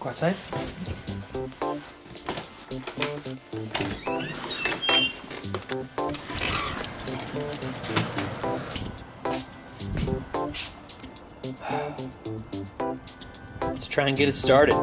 Go outside. Let's try and get it started.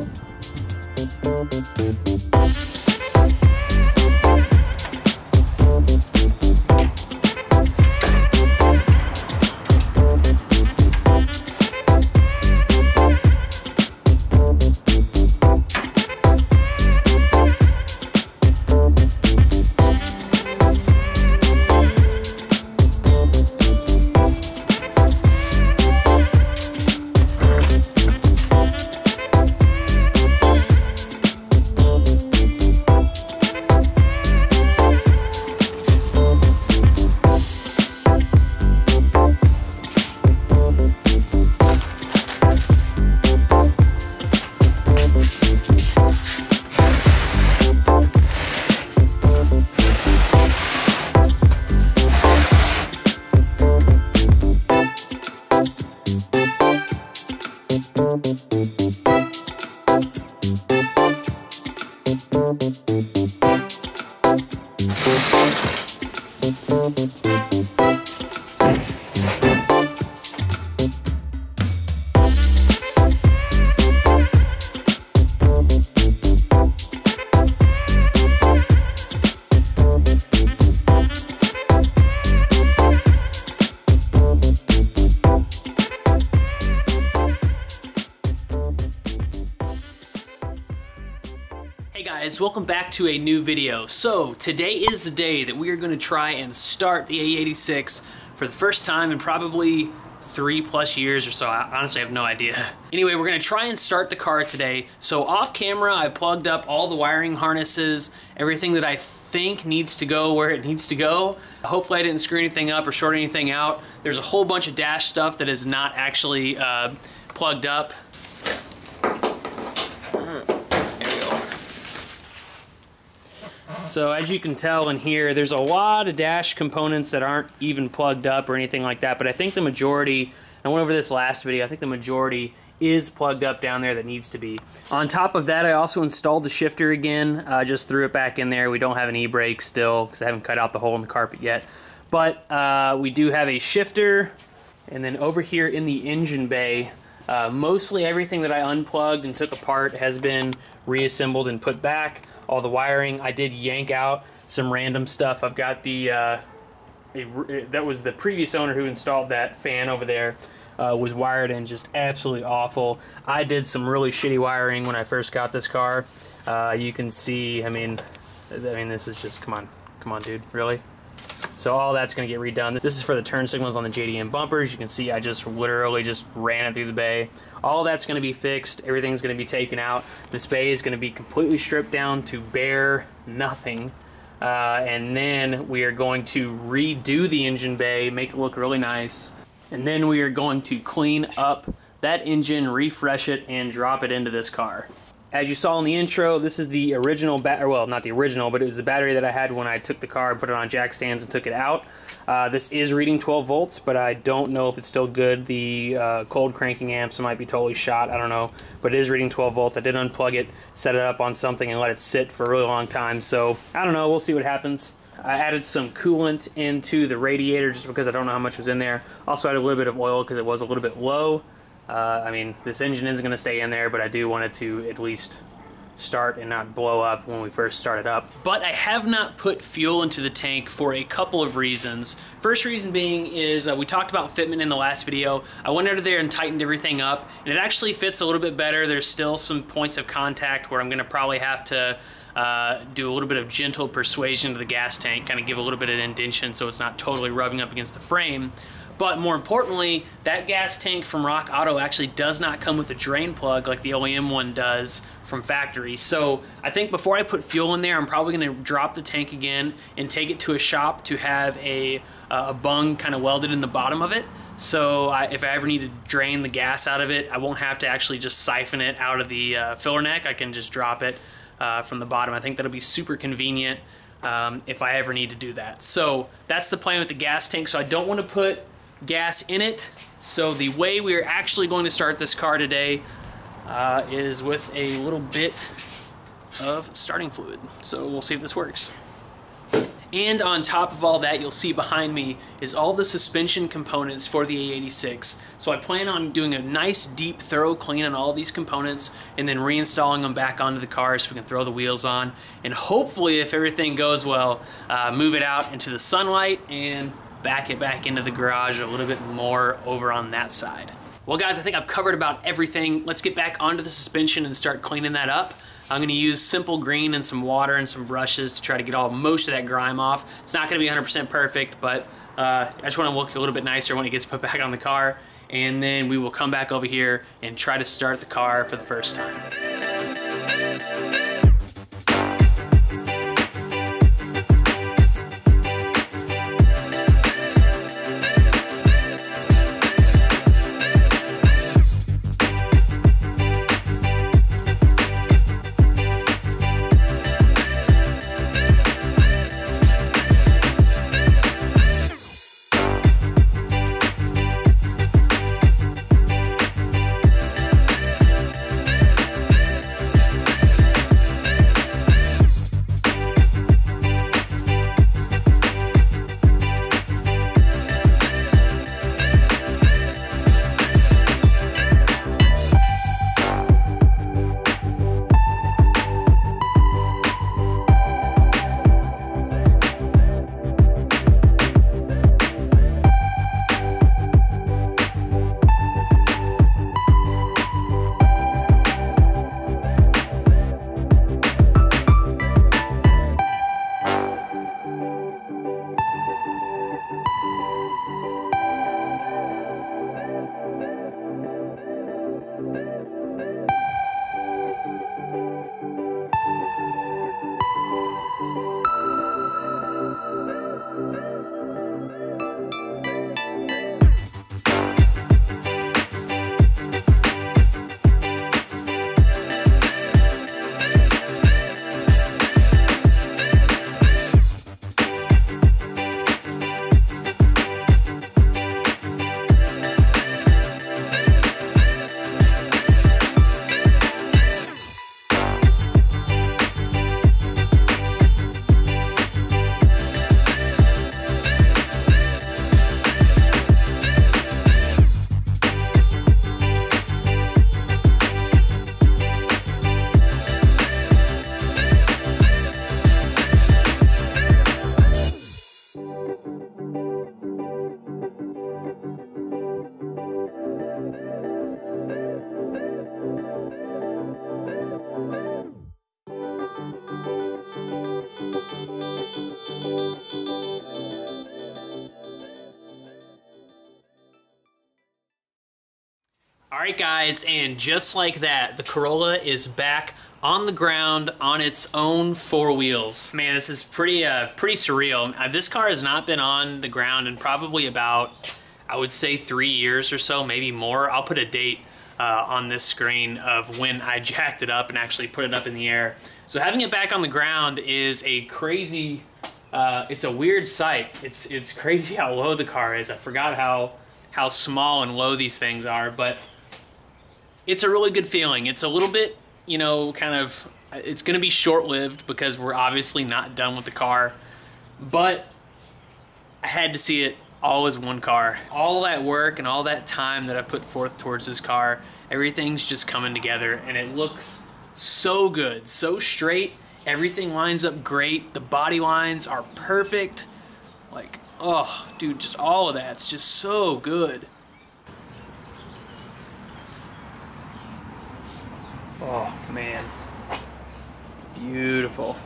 Hey guys, welcome back to a new video. So today is the day that we are going to try and start the AE86 for the first time in probably 3+ years or so. I honestly have no idea. Anyway, we're going to try and start the car today. So off camera, I plugged up all the wiring harnesses, everything that I think needs to go where it needs to go. Hopefully I didn't screw anything up or short anything out. There's a whole bunch of dash stuff that is not actually plugged up. So as you can tell in here, there's a lot of dash components that aren't even plugged up or anything like that, but I think the majority, I went over this last video, I think the majority is plugged up down there that needs to be. On top of that, I also installed the shifter again, just threw it back in there. We don't have an e-brake still because I haven't cut out the hole in the carpet yet, but we do have a shifter. And then over here in the engine bay, mostly everything that I unplugged and took apart has been reassembled and put back. All the wiring, I did yank out some random stuff. I've got the, that was the previous owner who installed that fan over there, was wired in just absolutely awful. I did some really shitty wiring when I first got this car. You can see, I mean, this is just, come on dude, really? So all that's gonna get redone. This is for the turn signals on the JDM bumpers. You can see I just literally just ran it through the bay. All that's gonna be fixed. Everything's gonna be taken out. This bay is gonna be completely stripped down to bare nothing. And then we are going to redo the engine bay, make it look really nice. And then we are going to clean up that engine, refresh it, and drop it into this car. As you saw in the intro, this is the original battery, well, not the original, but it was the battery that I had when I took the car and put it on jack stands and took it out. This is reading 12 volts, but I don't know if it's still good. The cold cranking amps might be totally shot, I don't know, but it is reading 12 volts. I did unplug it, set it up on something, and let it sit for a really long time, so I don't know, we'll see what happens. I added some coolant into the radiator just because I don't know how much was in there. Also added a little bit of oil because it was a little bit low. I mean, this engine isn't going to stay in there, but I do want it to at least start and not blow up when we first start it up. But I have not put fuel into the tank for a couple of reasons. First reason being is we talked about fitment in the last video. I went under there and tightened everything up, and it actually fits a little bit better. There's still some points of contact where I'm going to probably have to do a little bit of gentle persuasion to the gas tank, kind of give a little bit of indentation so it's not totally rubbing up against the frame. But more importantly, that gas tank from Rock Auto actually does not come with a drain plug like the OEM one does from factory. So I think before I put fuel in there, I'm probably going to drop the tank again and take it to a shop to have a bung kind of welded in the bottom of it. So if I ever need to drain the gas out of it, I won't have to actually just siphon it out of the filler neck. I can just drop it from the bottom. I think that'll be super convenient if I ever need to do that. So that's the plan with the gas tank. So I don't want to put gas in it. So the way we're actually going to start this car today, is with a little bit of starting fluid. So we'll see if this works. And on top of all that, you'll see behind me is all the suspension components for the AE86. So I plan on doing a nice deep thorough clean on all of these components and then reinstalling them back onto the car so we can throw the wheels on, and hopefully, if everything goes well, move it out into the sunlight and back it back into the garage a little bit more over on that side. Well guys, I think I've covered about everything. Let's get back onto the suspension and start cleaning that up. I'm gonna use simple green and some water and some brushes to try to get most of that grime off. It's not gonna be 100% perfect, but I just wanna look a little bit nicer when it gets put back on the car. And then we will come back over here and try to start the car for the first time. Alright guys, and just like that, the Corolla is back on the ground on its own four wheels. Man, this is pretty surreal. This car has not been on the ground in probably about, I would say, 3 years or so, maybe more. I'll put a date on this screen of when I jacked it up and actually put it up in the air. So having it back on the ground is a crazy, it's a weird sight. It's crazy how low the car is. I forgot how small and low these things are, but it's a really good feeling. It's a little bit, you know, kind of, it's gonna be short-lived because we're obviously not done with the car, but I had to see it all as one car. All that work and all that time that I put forth towards this car, everything's just coming together and it looks so good, so straight. Everything lines up great. The body lines are perfect. Like, oh, dude, just all of that's just so good. Oh, man. It's beautiful.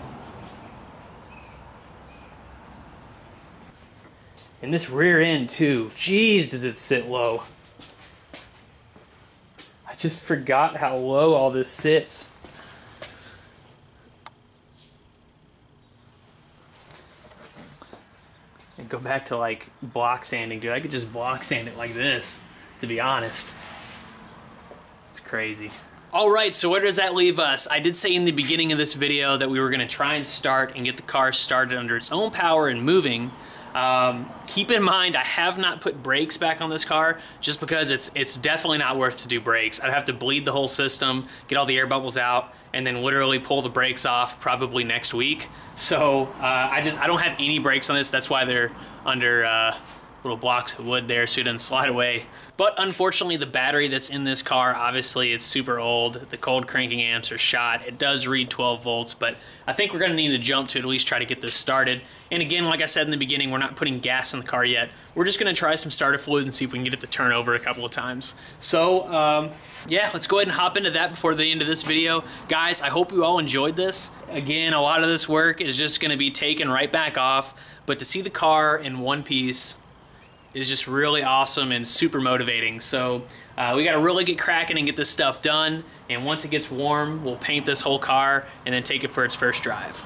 And this rear end, too. Jeez, does it sit low. I just forgot how low all this sits. And go back to, like, block sanding, dude. I could just block sand it like this, to be honest. It's crazy. Alright, so where does that leave us? I did say in the beginning of this video that we were going to try and start and get the car started under its own power and moving. Keep in mind, I have not put brakes back on this car just because it's definitely not worth to do brakes. I'd have to bleed the whole system, get all the air bubbles out, and then literally pull the brakes off probably next week. So I don't have any brakes on this. That's why they're under little blocks of wood there so it doesn't slide away. But unfortunately, the battery that's in this car, obviously it's super old. The cold cranking amps are shot. It does read 12 volts, but I think we're gonna need to jump to at least try to get this started. And again, like I said in the beginning, we're not putting gas in the car yet. We're just gonna try some starter fluid and see if we can get it to turn over a couple of times. So, yeah, let's go ahead and hop into that before the end of this video. Guys, I hope you all enjoyed this. Again, a lot of this work is just gonna be taken right back off, but to see the car in one piece is just really awesome and super motivating. So we gotta really get cracking and get this stuff done. And once it gets warm, we'll paint this whole car and then take it for its first drive.